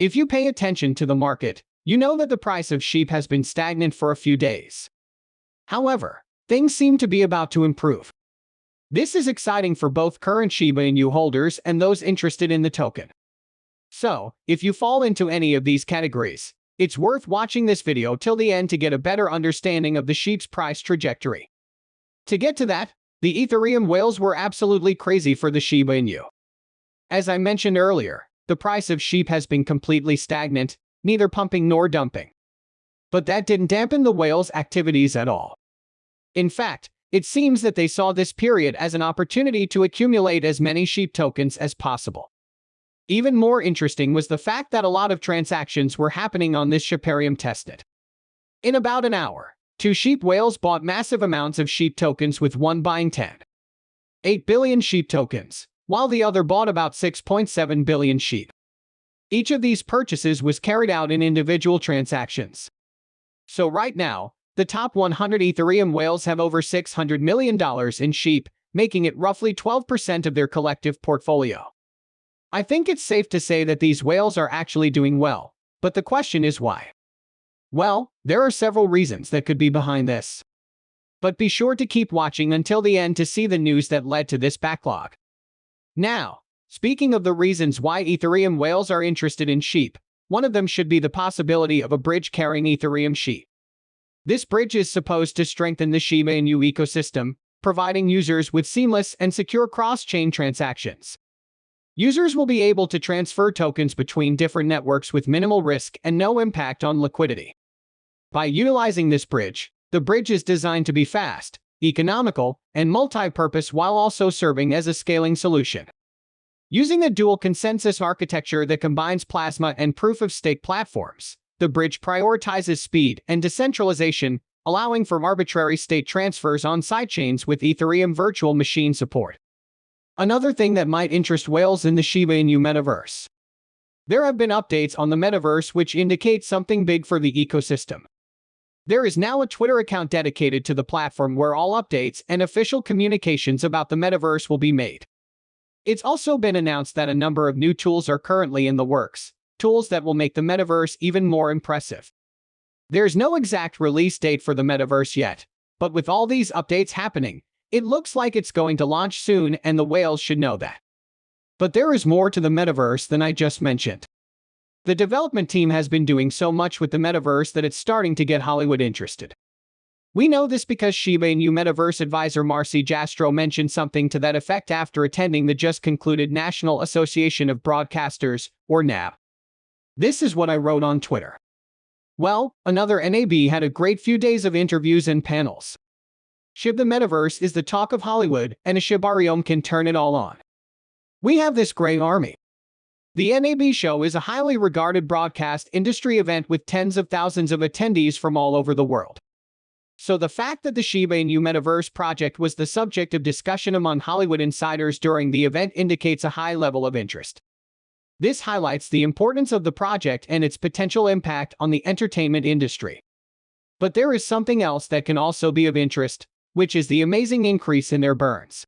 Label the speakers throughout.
Speaker 1: If you pay attention to the market, you know that the price of SHIB has been stagnant for a few days. However, things seem to be about to improve. This is exciting for both current Shiba Inu holders and those interested in the token. So, if you fall into any of these categories, it's worth watching this video till the end to get a better understanding of the SHIB's price trajectory. To get to that, the Ethereum whales were absolutely crazy for the Shiba Inu. As I mentioned earlier, the price of SHIB has been completely stagnant, neither pumping nor dumping. But that didn't dampen the whales' activities at all. In fact, it seems that they saw this period as an opportunity to accumulate as many SHIB tokens as possible. Even more interesting was the fact that a lot of transactions were happening on this Shibarium testnet. In about an hour, 2 SHIB whales bought massive amounts of SHIB tokens, with one buying 10.8 billion SHIB tokens, while the other bought about 6.7 billion SHIB. Each of these purchases was carried out in individual transactions. So right now, the top 100 Ethereum whales have over $600 million in SHIB, making it roughly 12% of their collective portfolio. I think it's safe to say that these whales are actually doing well, but the question is why? Well, there are several reasons that could be behind this. But be sure to keep watching until the end to see the news that led to this backlog. Now, speaking of the reasons why Ethereum whales are interested in SHIB, one of them should be the possibility of a bridge carrying Ethereum SHIB. This bridge is supposed to strengthen the Shiba Inu ecosystem, providing users with seamless and secure cross-chain transactions. Users will be able to transfer tokens between different networks with minimal risk and no impact on liquidity. By utilizing this bridge, the bridge is designed to be fast, economical, and multi-purpose while also serving as a scaling solution. Using a dual consensus architecture that combines Plasma and proof-of-stake platforms, the bridge prioritizes speed and decentralization, allowing for arbitrary state transfers on sidechains with Ethereum virtual machine support. Another thing that might interest whales in the Shiba Inu metaverse. There have been updates on the metaverse which indicate something big for the ecosystem. There is now a Twitter account dedicated to the platform where all updates and official communications about the metaverse will be made. It's also been announced that a number of new tools are currently in the works, tools that will make the metaverse even more impressive. There's no exact release date for the metaverse yet, but with all these updates happening, it looks like it's going to launch soon, and the whales should know that. But there is more to the metaverse than I just mentioned. The development team has been doing so much with the metaverse that it's starting to get Hollywood interested. We know this because Shiba Inu Metaverse advisor Marcy Jastrow mentioned something to that effect after attending the just concluded National Association of Broadcasters, or NAB. This is what I wrote on Twitter. Well, another NAB had a great few days of interviews and panels. SHIB the metaverse is the talk of Hollywood, and a Shibarium can turn it all on. We have this great army. The NAB show is a highly regarded broadcast industry event with tens of thousands of attendees from all over the world. So the fact that the Shiba Inu Metaverse project was the subject of discussion among Hollywood insiders during the event indicates a high level of interest. This highlights the importance of the project and its potential impact on the entertainment industry. But there is something else that can also be of interest, which is the amazing increase in their burns.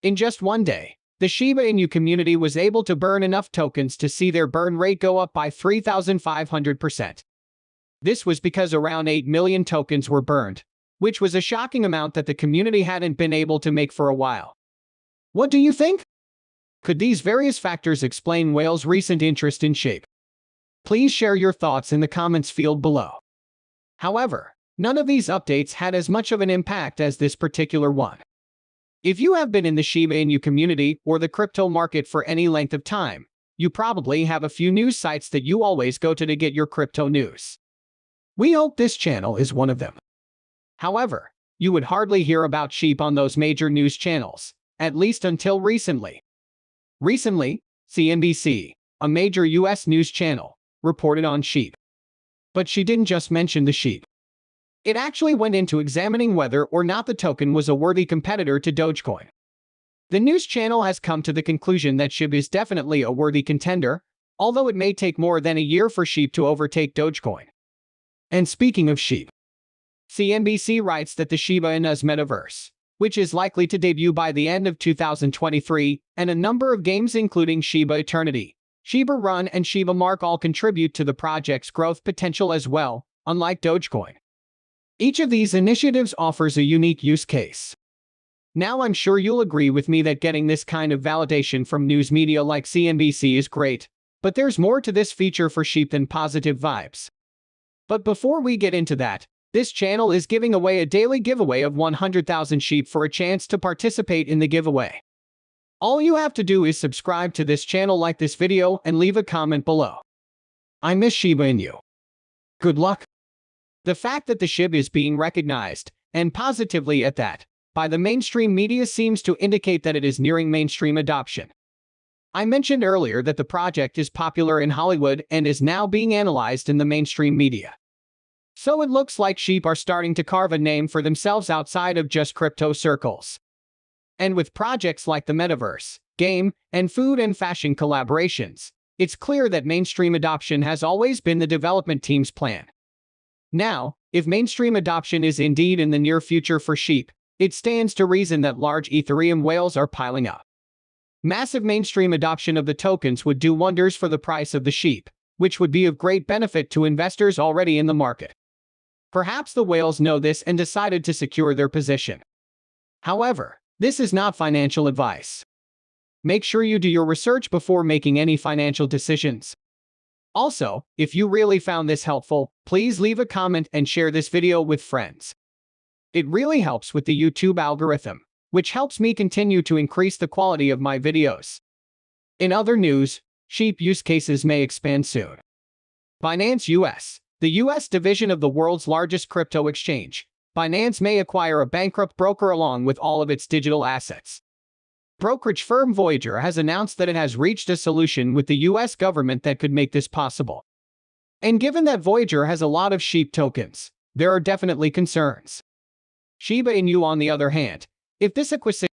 Speaker 1: In just one day, the Shiba Inu community was able to burn enough tokens to see their burn rate go up by 3,500%. This was because around 8 million tokens were burned, which was a shocking amount that the community hadn't been able to make for a while. What do you think? Could these various factors explain whales' recent interest in SHIB? Please share your thoughts in the comments field below. However, none of these updates had as much of an impact as this particular one. If you have been in the Shiba Inu community or the crypto market for any length of time, you probably have a few news sites that you always go to get your crypto news. We hope this channel is one of them. However, you would hardly hear about SHIB on those major news channels, at least until recently. Recently, CNBC, a major US news channel, reported on SHIB. But she didn't just mention the SHIB. It actually went into examining whether or not the token was a worthy competitor to Dogecoin. The news channel has come to the conclusion that SHIB is definitely a worthy contender, although it may take more than a year for SHIB to overtake Dogecoin. And speaking of SHIB, CNBC writes that the Shiba Inu's metaverse, which is likely to debut by the end of 2023, and a number of games including Shiba Eternity, Shiba Run and Shiba Mark all contribute to the project's growth potential as well, unlike Dogecoin. Each of these initiatives offers a unique use case. Now I'm sure you'll agree with me that getting this kind of validation from news media like CNBC is great, but there's more to this feature for sheep than positive vibes. But before we get into that, this channel is giving away a daily giveaway of 100,000 sheep for a chance to participate in the giveaway. All you have to do is subscribe to this channel, like this video, and leave a comment below. I miss Shiba Inu. Good luck! The fact that the SHIB is being recognized, and positively at that, by the mainstream media seems to indicate that it is nearing mainstream adoption. I mentioned earlier that the project is popular in Hollywood and is now being analyzed in the mainstream media. So it looks like sheep are starting to carve a name for themselves outside of just crypto circles. And with projects like the metaverse, game, and food and fashion collaborations, it's clear that mainstream adoption has always been the development team's plan. Now, if mainstream adoption is indeed in the near future for sheep, it stands to reason that large Ethereum whales are piling up. Massive mainstream adoption of the tokens would do wonders for the price of the sheep, which would be of great benefit to investors already in the market. Perhaps the whales know this and decided to secure their position. However, this is not financial advice. Make sure you do your research before making any financial decisions. Also, if you really found this helpful, please leave a comment and share this video with friends. It really helps with the YouTube algorithm, which helps me continue to increase the quality of my videos. In other news, sheep use cases may expand soon. Binance US, the US division of the world's largest crypto exchange, Binance may acquire a bankrupt broker along with all of its digital assets. Brokerage firm Voyager has announced that it has reached a solution with the US government that could make this possible. And given that Voyager has a lot of sheep tokens, there are definitely concerns. Shiba Inu, on the other hand, if this acquisition